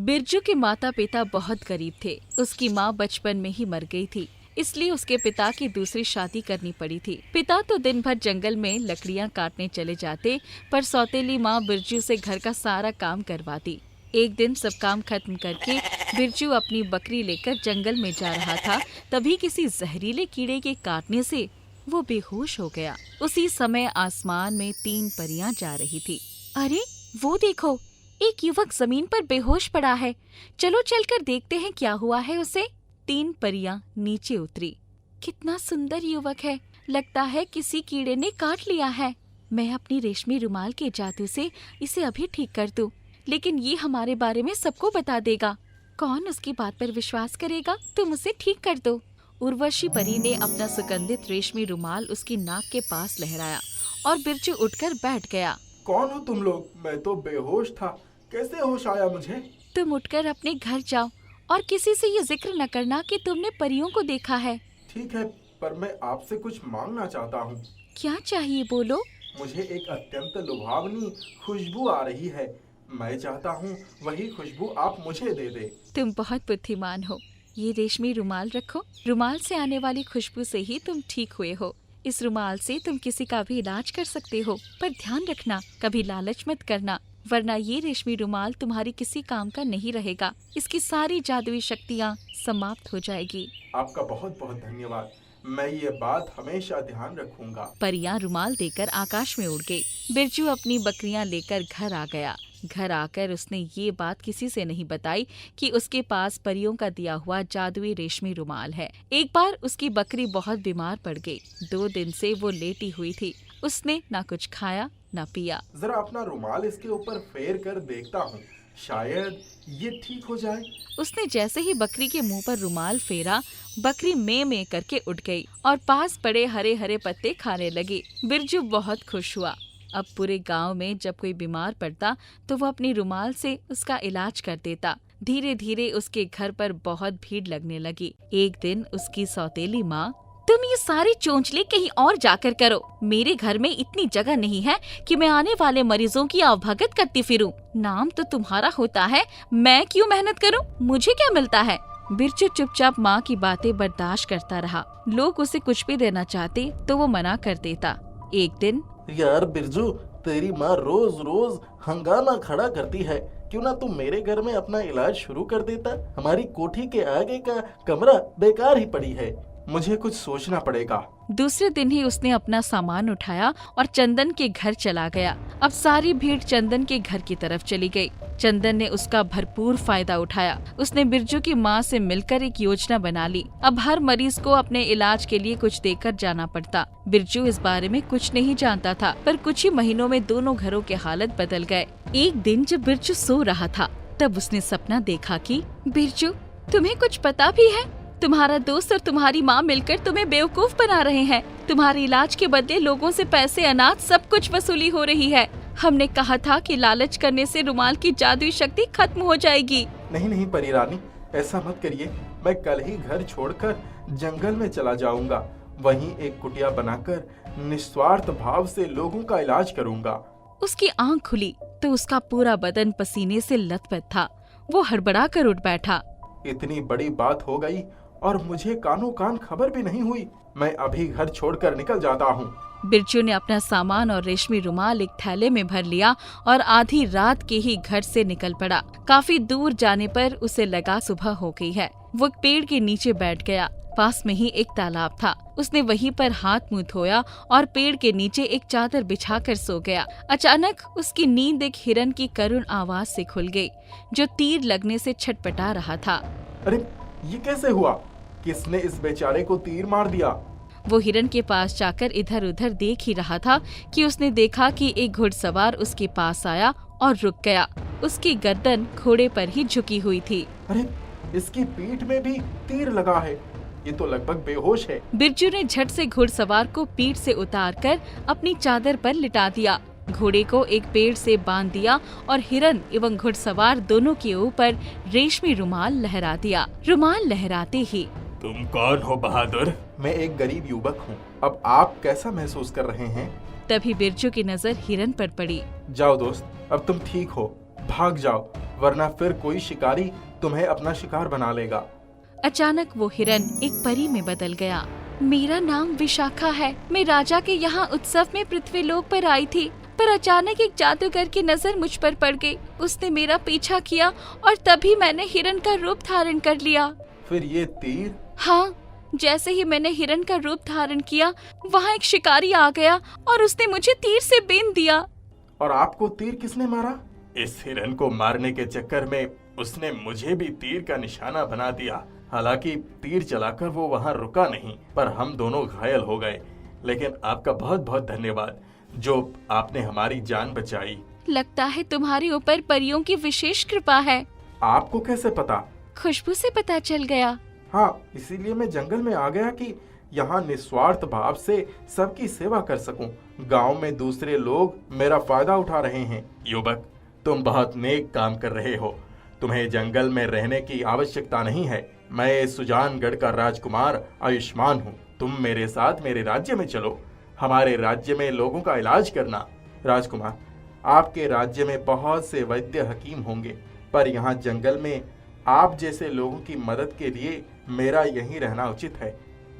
बिरजू के माता पिता बहुत गरीब थे। उसकी माँ बचपन में ही मर गई थी, इसलिए उसके पिता की दूसरी शादी करनी पड़ी थी। पिता तो दिन भर जंगल में लकड़ियाँ काटने चले जाते, पर सौतेली माँ बिरजू से घर का सारा काम करवाती। एक दिन सब काम खत्म करके बिरजू अपनी बकरी लेकर जंगल में जा रहा था, तभी किसी जहरीले कीड़े के काटने से वो बेहोश हो गया। उसी समय आसमान में 3 परियां जा रही थी। अरे वो देखो, एक युवक जमीन पर बेहोश पड़ा है। चलो चलकर देखते हैं क्या हुआ है उसे। 3 परियां नीचे उतरी। कितना सुंदर युवक है, लगता है किसी कीड़े ने काट लिया है। मैं अपनी रेशमी रुमाल के जादू से इसे अभी ठीक कर दूं, लेकिन ये हमारे बारे में सबको बता देगा। कौन उसकी बात पर विश्वास करेगा? तुम उसे ठीक कर दो। उर्वशी परी ने अपना सुगंधित रेशमी रुमाल उसकी नाक के पास लहराया और बिरजू उठकर बैठ गया। कौन हो तुम लोग? मैं तो बेहोश था, कैसे होश आया मुझे? तुम उठकर अपने घर जाओ और किसी से ये जिक्र न करना कि तुमने परियों को देखा है। ठीक है, पर मैं आपसे कुछ मांगना चाहता हूँ। क्या चाहिए, बोलो। मुझे एक अत्यंत लुभावनी खुशबू आ रही है। मैं चाहता हूँ वही खुशबू आप मुझे दे दे। तुम बहुत बुद्धिमान हो। ये रेशमी रुमाल रखो। रुमाल से आने वाली खुशबू से ही तुम ठीक हुए हो। इस रुमाल से तुम किसी का भी इलाज कर सकते हो, पर ध्यान रखना, कभी लालच मत करना, वरना ये रेशमी रुमाल तुम्हारी किसी काम का नहीं रहेगा। इसकी सारी जादुई शक्तियाँ समाप्त हो जाएगी। आपका बहुत बहुत धन्यवाद। मैं ये बात हमेशा ध्यान रखूंगा। परियां रुमाल देकर आकाश में उड़ गई। बिरजू अपनी बकरियां लेकर घर आ गया। घर आकर उसने ये बात किसी से नहीं बताई कि उसके पास परियों का दिया हुआ जादुई रेशमी रुमाल है। एक बार उसकी बकरी बहुत बीमार पड़ गई। 2 दिन से वो लेटी हुई थी। उसने ना कुछ खाया ना पिया। जरा अपना रुमाल इसके ऊपर फेर कर देखता हूँ, शायद ये ठीक हो जाए। उसने जैसे ही बकरी के मुंह पर रुमाल फेरा, बकरी में करके उठ गई और पास पड़े हरे हरे पत्ते खाने लगी। बिरजू बहुत खुश हुआ। अब पूरे गांव में जब कोई बीमार पड़ता तो वो अपनी रुमाल से उसका इलाज कर देता। धीरे धीरे उसके घर पर बहुत भीड़ लगने लगी। एक दिन उसकी सौतेली माँ, तुम ये सारी चोंचले कहीं और जाकर करो। मेरे घर में इतनी जगह नहीं है कि मैं आने वाले मरीजों की आवभगत करती फिरूं। नाम तो तुम्हारा होता है, मैं क्यों मेहनत करूं? मुझे क्या मिलता है? बिरजू चुपचाप माँ की बातें बर्दाश्त करता रहा। लोग उसे कुछ भी देना चाहते तो वो मना कर देता। एक दिन, यार बिरजू, तेरी माँ रोज रोज हंगामा खड़ा करती है, क्यों ना तू मेरे घर में अपना इलाज शुरू कर देता? हमारी कोठी के आगे का कमरा बेकार ही पड़ी है। मुझे कुछ सोचना पड़ेगा। दूसरे दिन ही उसने अपना सामान उठाया और चंदन के घर चला गया। अब सारी भीड़ चंदन के घर की तरफ चली गई। चंदन ने उसका भरपूर फायदा उठाया। उसने बिरजू की माँ से मिलकर एक योजना बना ली। अब हर मरीज को अपने इलाज के लिए कुछ देकर जाना पड़ता। बिरजू इस बारे में कुछ नहीं जानता था, पर कुछ ही महीनों में दोनों घरों के हालत बदल गए। एक दिन जब बिरजू सो रहा था, तब उसने सपना देखा कि बिरजू, तुम्हें कुछ पता भी है? तुम्हारा दोस्त और तुम्हारी माँ मिलकर तुम्हें बेवकूफ बना रहे हैं। तुम्हारे इलाज के बदले लोगों से पैसे, अनाज, सब कुछ वसूली हो रही है। हमने कहा था कि लालच करने से रुमाल की जादुई शक्ति खत्म हो जाएगी। नहीं नहीं परी रानी, ऐसा मत करिए। मैं कल ही घर छोड़कर जंगल में चला जाऊंगा। वहीं एक कुटिया बनाकर निस्वार्थ भाव से लोगों का इलाज करूंगा। उसकी आंख खुली तो उसका पूरा बदन पसीने से लथपथ था। वो हड़बड़ा कर उठ बैठा। इतनी बड़ी बात हो गई और मुझे कानों कान खबर भी नहीं हुई। मैं अभी घर छोड़कर निकल जाता हूँ। बिरजू ने अपना सामान और रेशमी रुमाल एक थैले में भर लिया और आधी रात के ही घर से निकल पड़ा। काफी दूर जाने पर उसे लगा सुबह हो गई है। वो एक पेड़ के नीचे बैठ गया। पास में ही एक तालाब था। उसने वहीं पर हाथ मुंह धोया और पेड़ के नीचे एक चादर बिछाकर सो गया। अचानक उसकी नींद एक हिरन की करुण आवाज से खुल गई, जो तीर लगने से छटपटा रहा था। अरे ये कैसे हुआ? किसने इस बेचारे को तीर मार दिया? वो हिरन के पास जाकर इधर उधर देख ही रहा था कि उसने देखा कि एक घुड़सवार उसके पास आया और रुक गया। उसकी गर्दन घोड़े पर ही झुकी हुई थी। अरे इसकी पीठ में भी तीर लगा है। ये तो लगभग बेहोश है। बिरजू ने झट से घुड़सवार को पीठ से उतारकर अपनी चादर पर लिटा दिया। घोड़े को एक पेड़ से बांध दिया और हिरन एवं घुड़सवार दोनों के ऊपर रेशमी रुमाल लहरा दिया। रुमाल लहराते ही, तुम कौन हो बहादुर? मैं एक गरीब युवक हूँ। अब आप कैसा महसूस कर रहे हैं? तभी बिरजू की नजर हिरन पर पड़ी। जाओ दोस्त, अब तुम ठीक हो। भाग जाओ वरना फिर कोई शिकारी तुम्हें अपना शिकार बना लेगा। अचानक वो हिरन एक परी में बदल गया। मेरा नाम विशाखा है। मैं राजा के यहाँ उत्सव में पृथ्वीलोक पर आई थी, पर अचानक एक जादूगर की नजर मुझ पर पड़ गई। उसने मेरा पीछा किया और तभी मैंने हिरन का रूप धारण कर लिया। फिर ये तीर? हाँ, जैसे ही मैंने हिरन का रूप धारण किया, वहाँ एक शिकारी आ गया और उसने मुझे तीर से बींध दिया। और आपको तीर किसने मारा? इस हिरन को मारने के चक्कर में उसने मुझे भी तीर का निशाना बना दिया। हालांकि तीर चलाकर वो वहाँ रुका नहीं, पर हम दोनों घायल हो गए। लेकिन आपका बहुत बहुत धन्यवाद जो आपने हमारी जान बचाई। लगता है तुम्हारे ऊपर परियों की विशेष कृपा है। आपको कैसे पता? खुशबू से पता चल गया। हाँ, इसीलिए मैं जंगल में आ गया कि यहाँ निस्वार्थ भाव से सबकी सेवा कर सकूं। गांव में दूसरे लोग मेरा फायदा उठा रहे हैं। युवक, तुम बहुत नेक काम कर रहे हो। तुम्हें जंगल में रहने की आवश्यकता नहीं है। मैं सुजानगढ़ का राजकुमार आयुष्मान हूँ। तुम मेरे साथ मेरे राज्य में चलो, हमारे राज्य में लोगों का इलाज करना। राजकुमार, आपके राज्य में बहुत से वैद्य हकीम होंगे, पर यहाँ जंगल में आप जैसे लोगों की मदद के लिए मेरा यहीं रहना उचित है।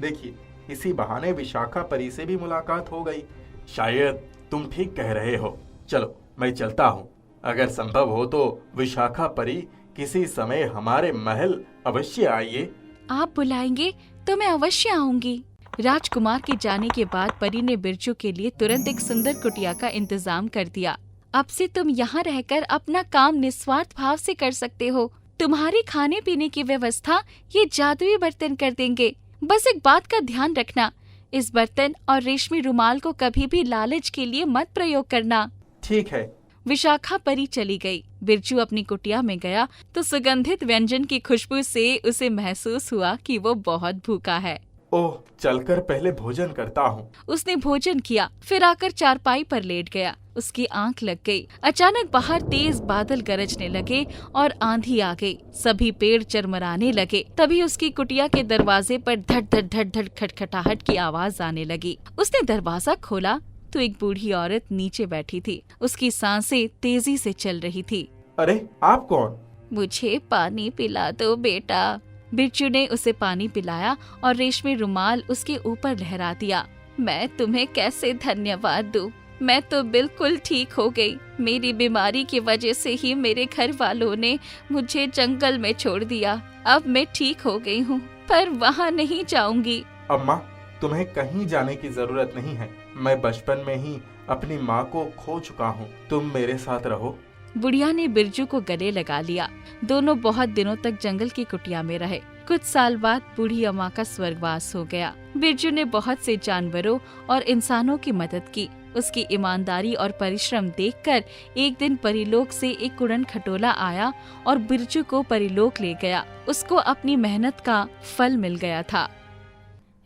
देखिए, इसी बहाने विशाखा परी से भी मुलाकात हो गई। शायद तुम ठीक कह रहे हो। चलो, मैं चलता हूँ। अगर संभव हो तो विशाखा परी किसी समय हमारे महल अवश्य आइए। आप बुलाएंगे तो मैं अवश्य आऊंगी। राजकुमार के जाने के बाद परी ने बिरजू के लिए तुरंत एक सुंदर कुटिया का इंतजाम कर दिया। अब से तुम यहाँ रहकर अपना काम निस्वार्थ भाव से कर सकते हो। तुम्हारे खाने पीने की व्यवस्था ये जादुई बर्तन कर देंगे। बस एक बात का ध्यान रखना, इस बर्तन और रेशमी रुमाल को कभी भी लालच के लिए मत प्रयोग करना। ठीक है। विशाखा परी चली गई। बिरजू अपनी कुटिया में गया तो सुगंधित व्यंजन की खुशबू से उसे महसूस हुआ कि वो बहुत भूखा है। ओह, चलकर पहले भोजन करता हूँ। उसने भोजन किया, फिर आकर चारपाई पर लेट गया। उसकी आंख लग गई। अचानक बाहर तेज बादल गरजने लगे और आंधी आ गई। सभी पेड़ चरमराने लगे। तभी उसकी कुटिया के दरवाजे पर धड़ धड़ धड़ धड़ खटखटाहट की आवाज आने लगी। उसने दरवाजा खोला तो एक बूढ़ी औरत नीचे बैठी थी। उसकी सांसें तेजी से चल रही थी। अरे, आप कौन? मुझे पानी पिला दो बेटा। बिरजू ने उसे पानी पिलाया और रेशमी रुमाल उसके ऊपर लहरा दिया। मैं तुम्हें कैसे धन्यवाद दूं? मैं तो बिल्कुल ठीक हो गई। मेरी बीमारी की वजह से ही मेरे घर वालों ने मुझे जंगल में छोड़ दिया। अब मैं ठीक हो गई हूँ, पर वहाँ नहीं जाऊंगी। अम्मा, तुम्हें कहीं जाने की जरूरत नहीं है। मैं बचपन में ही अपनी माँ को खो चुका हूँ। तुम मेरे साथ रहो। बुढ़िया ने बिरजू को गले लगा लिया। दोनों बहुत दिनों तक जंगल की कुटिया में रहे। कुछ साल बाद बूढ़ी अम्मा का स्वर्गवास हो गया। बिरजू ने बहुत से जानवरों और इंसानों की मदद की। उसकी ईमानदारी और परिश्रम देखकर एक दिन परीलोक से एक उड़न खटोला आया और बिरजू को परीलोक ले गया। उसको अपनी मेहनत का फल मिल गया था।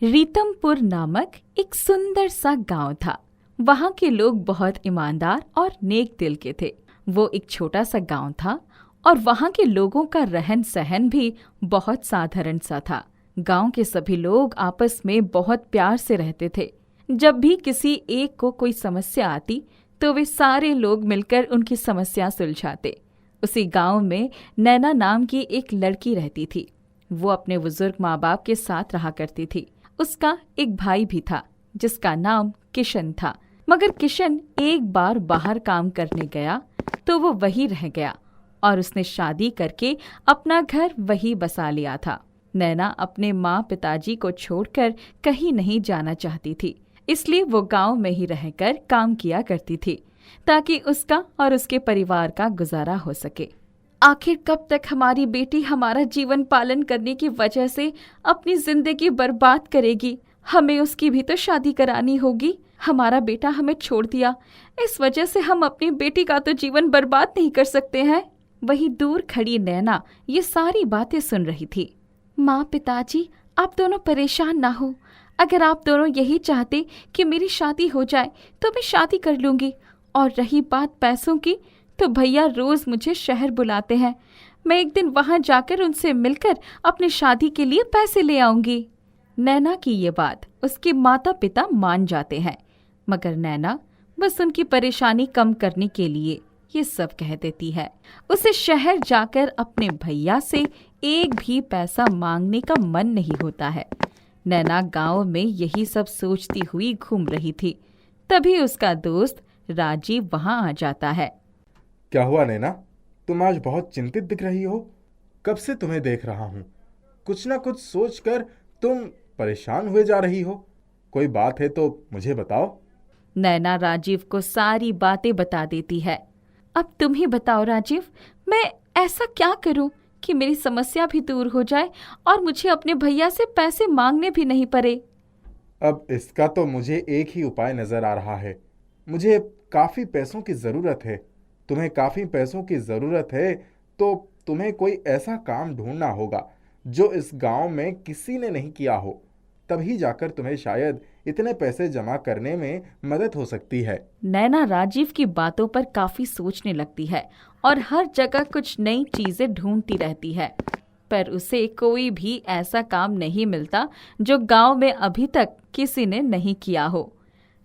रीतमपुर नामक एक सुंदर सा गांव था। वहाँ के लोग बहुत ईमानदार और नेक दिल के थे। वो एक छोटा सा गांव था और वहाँ के लोगों का रहन सहन भी बहुत साधारण सा था। गांव के सभी लोग आपस में बहुत प्यार से रहते थे। जब भी किसी एक को कोई समस्या आती तो वे सारे लोग मिलकर उनकी समस्या सुलझाते। उसी गांव में नैना नाम की एक लड़की रहती थी। वो अपने बुजुर्ग माँ बाप के साथ रहा करती थी। उसका एक भाई भी था जिसका नाम किशन था, मगर किशन एक बार बाहर काम करने गया तो वो वहीं रह गया और उसने शादी करके अपना घर वहीं बसा लिया था। नैना अपने माँ पिताजी को छोड़कर कहीं नहीं जाना चाहती थी, इसलिए वो गांव में ही रहकर काम किया करती थी ताकि उसका और उसके परिवार का गुजारा हो सके। आखिर कब तक हमारी बेटी हमारा जीवन पालन करने की वजह से अपनी जिंदगी बर्बाद करेगी? हमें उसकी भी तो शादी करानी होगी। हमारा बेटा हमें छोड़ दिया, इस वजह से हम अपनी बेटी का तो जीवन बर्बाद नहीं कर सकते हैं। वहीं दूर खड़ी नैना ये सारी बातें सुन रही थी। माँ पिताजी, आप दोनों परेशान ना हो। अगर आप दोनों यही चाहते कि मेरी शादी हो जाए तो मैं शादी कर लूंगी। और रही बात पैसों की, तो भैया रोज मुझे शहर बुलाते हैं। मैं एक दिन वहां जाकर उनसे मिलकर अपनी शादी के लिए पैसे ले आऊंगी। नैना की ये बात उसके माता पिता मान जाते हैं, मगर नैना बस उनकी परेशानी कम करने के लिए ये सब कह देती है। उसे शहर जाकर अपने भैया से एक भी पैसा मांगने का मन नहीं होता है। नैना गांव में यही सब सोचती हुई घूम रही थी। तभी उसका दोस्त राजीव वहां आ जाता है। क्या हुआ नैना, तुम आज बहुत चिंतित दिख रही हो। कब से तुम्हें देख रहा हूँ, कुछ ना कुछ सोचकर तुम परेशान हुए जा रही हो। कोई बात है तो मुझे बताओ। नैना राजीव को सारी बातें बता देती है। अब तुम ही बताओ राजीव, मैं ऐसा क्या करूं कि मेरी समस्या भी दूर हो जाए और मुझे अपने भैया से पैसे मांगने भी नहीं पड़े। अब इसका तो मुझे एक ही उपाय नजर आ रहा है। मुझे काफी पैसों की जरूरत है। तुम्हें काफी पैसों की जरूरत है तो तुम्हें कोई ऐसा काम ढूंढना होगा जो इस गांव में किसी ने नहीं किया हो। तभी जाकर तुम्हें शायद इतने पैसे जमा करने में मदद हो सकती है। नैना राजीव की बातों पर काफी सोचने लगती है और हर जगह कुछ नई चीजें ढूंढती रहती है, पर उसे कोई भी ऐसा काम नहीं मिलता जो गांव में अभी तक किसी ने नहीं किया हो।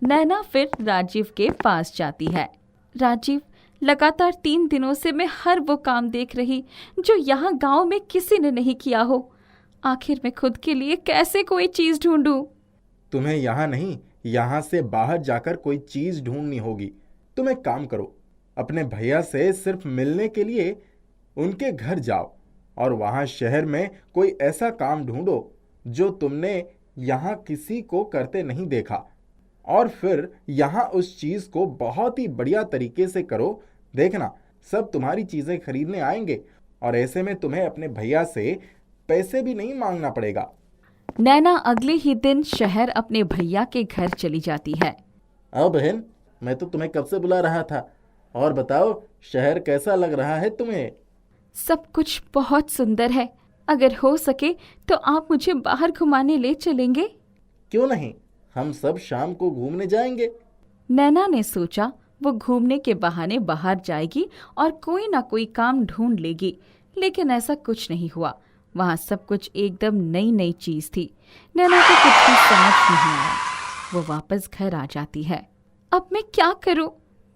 नैना फिर राजीव के पास जाती है। राजीव, लगातार 3 दिनों से मैं हर वो काम देख रही जो यहाँ गांव में किसी ने नहीं किया हो। आखिर मैं खुद के लिए कैसे कोई चीज ढूंढूं? तुम्हें यहाँ नहीं, यहाँ से बाहर जाकर कोई चीज ढूंढनी होगी। तुम एक काम करो, अपने भैया से सिर्फ मिलने के लिए उनके घर जाओ और वहां शहर में कोई ऐसा काम ढूंढो जो तुमने यहाँ किसी को करते नहीं देखा, और फिर यहाँ उस चीज को बहुत ही बढ़िया तरीके से करो। देखना, सब तुम्हारी चीजें खरीदने आएंगे और ऐसे में तुम्हें अपने भैया से पैसे भी नहीं मांगना पड़ेगा। नैना अगले ही दिन शहर अपने भैया के घर चली जाती है। आओ बहन, मैं तो तुम्हें कब से बुला रहा था। और बताओ, शहर कैसा लग रहा है तुम्हें? सब कुछ बहुत सुंदर है। अगर हो सके तो आप मुझे बाहर घुमाने ले चलेंगे? क्यों नहीं, हम सब शाम को घूमने जाएंगे। नैना ने सोचा वो घूमने के बहाने बाहर जाएगी और कोई ना कोई काम ढूंढ लेगी, लेकिन ऐसा कुछ नहीं हुआ। वहाँ सब कुछ एकदम नई नई चीज थी। नैना को कुछ भी समझ नहीं आया। वो वापस घर आ जाती है। अब मैं क्या करूं?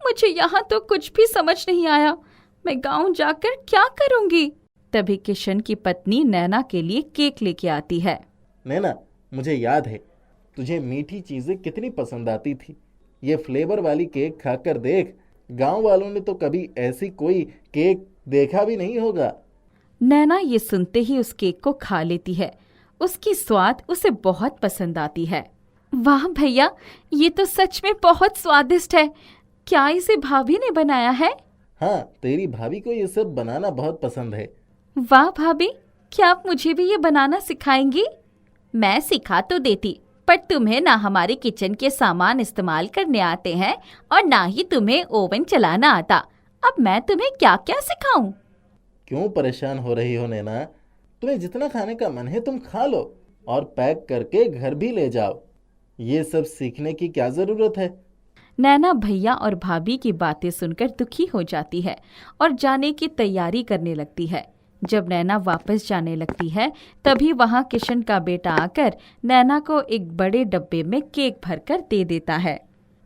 मुझे यहाँ तो कुछ भी समझ नहीं आया। मैं गांव जाकर क्या करूंगी? तभी किशन की पत्नी नैना के लिए केक लेके आती है। नैना, मुझे याद है तुझे मीठी चीजें कितनी पसंद आती थी। ये फ्लेवर वाली केक खाकर देख, गांव वालों ने तो कभी ऐसी कोई केक देखा भी नहीं होगा। नैना ये सुनते ही उस केक को खा लेती है। उसकी स्वाद उसे बहुत पसंद आती है। वाह भैया, ये तो सच में बहुत स्वादिष्ट है। क्या इसे भाभी ने बनाया है? हाँ, तेरी भाभी को ये सब बनाना बहुत पसंद है। वाह भाभी, क्या आप मुझे भी ये बनाना सिखाएंगी? मैं सिखा तो देती, पर तुम्हें ना हमारे किचन के सामान इस्तेमाल करने आते हैं और ना ही तुम्हें ओवन चलाना आता। अब मैं तुम्हें क्या क्या सिखाऊं? क्यों परेशान हो रही हो नैना? तुम्हें जितना खाने का मन है तुम खा लो और पैक करके घर भी ले जाओ। ये सब सीखने की क्या जरूरत है? नैना भैया और भाभी की बातें सुनकर दुखी हो जाती है और जाने की तैयारी करने लगती है। जब नैना वापस जाने लगती है तभी वहां किशन का बेटा आकर नैना को एक बड़े डब्बे में केक भरकर दे देता है।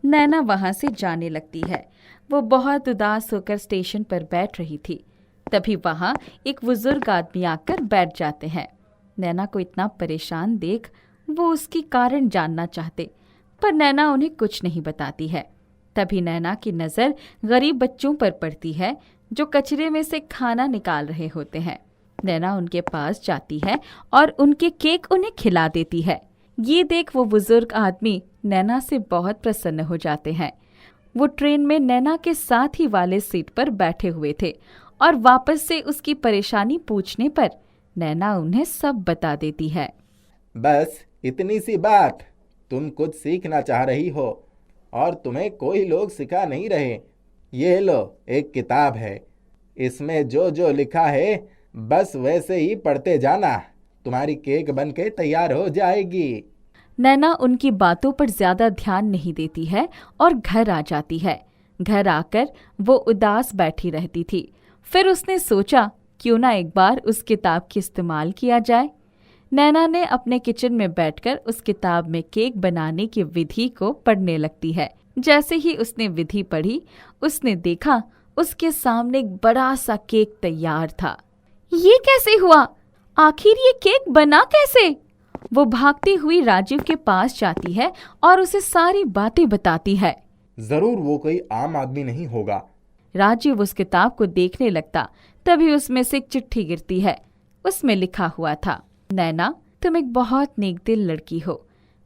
नैना वहां से जाने लगती है। वो बहुत उदास होकर स्टेशन पर बैठ रही थी। तभी वहां एक बुजुर्ग आदमी आकर बैठ जाते हैं। नैना को इतना परेशान देख वो उसकी कारण जानना चाहते, पर नैना उन्हें कुछ नहीं बताती है। तभी नैना की नज़र गरीब बच्चों पर पड़ती है जो कचरे में से खाना निकाल रहे होते हैं। नैना उनके पास जाती है और उनके केक उन्हें खिला देती है। ये देख वो बुजुर्ग आदमी नैना से बहुत प्रसन्न हो जाते हैं। वो ट्रेन में नैना के साथ ही वाले सीट पर बैठे हुए थे और वापस से उसकी परेशानी पूछने पर नैना उन्हें सब बता देती है। बस इतनी सी बात, तुम कुछ सीखना चाह रही हो और तुम्हें कोई लोग सिखा नहीं रहे। ये लो, एक किताब है, इसमें जो जो लिखा है बस वैसे ही पढ़ते जाना, तुम्हारी केक बनके तैयार हो जाएगी। नैना उनकी बातों पर ज्यादा ध्यान नहीं देती है और घर आ जाती है। घर आकर वो उदास बैठी रहती थी। फिर उसने सोचा क्यों ना एक बार उस किताब की इस्तेमाल किया जाए। नैना ने अपने किचन में बैठकर उस किताब में केक बनाने की विधि को पढ़ने लगती है। जैसे ही उसने विधि पढ़ी, उसने देखा उसके सामने एक बड़ा सा केक तैयार था। ये कैसे हुआ? आखिर ये केक बना कैसे? वो भागती हुई राजीव के पास जाती है और उसे सारी बातें बताती है। जरूर वो कोई आम आदमी नहीं होगा। राजीव उस किताब को देखने लगता, तभी उसमें से एक चिट्ठी गिरती है। उसमें लिखा हुआ था, नैना, तुम एक बहुत नेक दिल लड़की हो।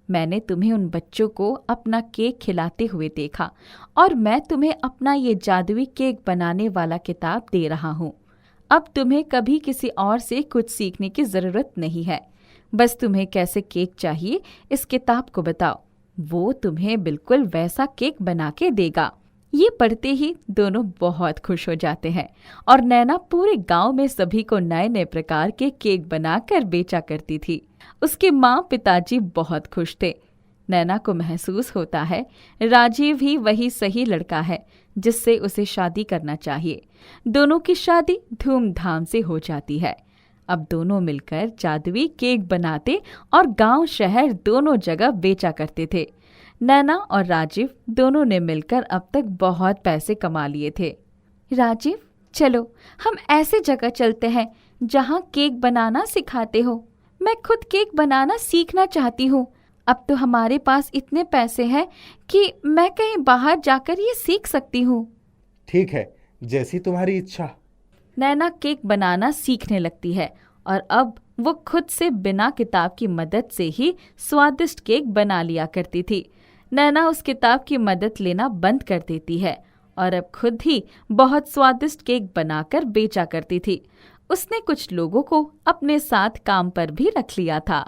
मैंने तुम्हें उन बच्चों को अपना केक खिलाते हुए देखा और मैं तुम्हें अपना ये जादुई केक बनाने वाला किताब दे रहा हूँ। अब तुम्हें कभी किसी और से कुछ सीखने की जरूरत नहीं है। बस तुम्हें कैसे केक चाहिए इस किताब को बताओ, वो तुम्हें बिल्कुल वैसा केक बना के देगा। ये पढ़ते ही दोनों बहुत खुश हो जाते हैं और नैना पूरे गांव में सभी को नए नए प्रकार के केक बनाकर बेचा करती थी। उसके माँ पिताजी बहुत खुश थे। नैना को महसूस होता है राजीव ही वही सही लड़का है जिससे उसे शादी करना चाहिए। दोनों की शादी धूमधाम से हो जाती है। अब दोनों मिलकर जादुई केक बनाते और गांव शहर दोनों जगह बेचा करते थे। नैना और राजीव दोनों ने मिलकर अब तक बहुत पैसे कमा लिए थे। राजीव, चलो हम ऐसे जगह चलते हैं जहाँ केक बनाना सिखाते हो। मैं खुद केक बनाना सीखना चाहती हूँ। अब तो हमारे पास इतने पैसे हैं कि मैं कहीं बाहर जाकर ये सीख सकती हूँ। ठीक है, जैसी तुम्हारी इच्छा। नैना केक बनाना सीखने लगती है और अब वो खुद से बिना किताब की मदद से ही स्वादिष्ट केक बना लिया करती थी। नैना उस किताब की मदद लेना बंद कर देती है और अब खुद ही बहुत स्वादिष्ट केक बनाकर बेचा करती थी। उसने कुछ लोगों को अपने साथ काम पर भी रख लिया था।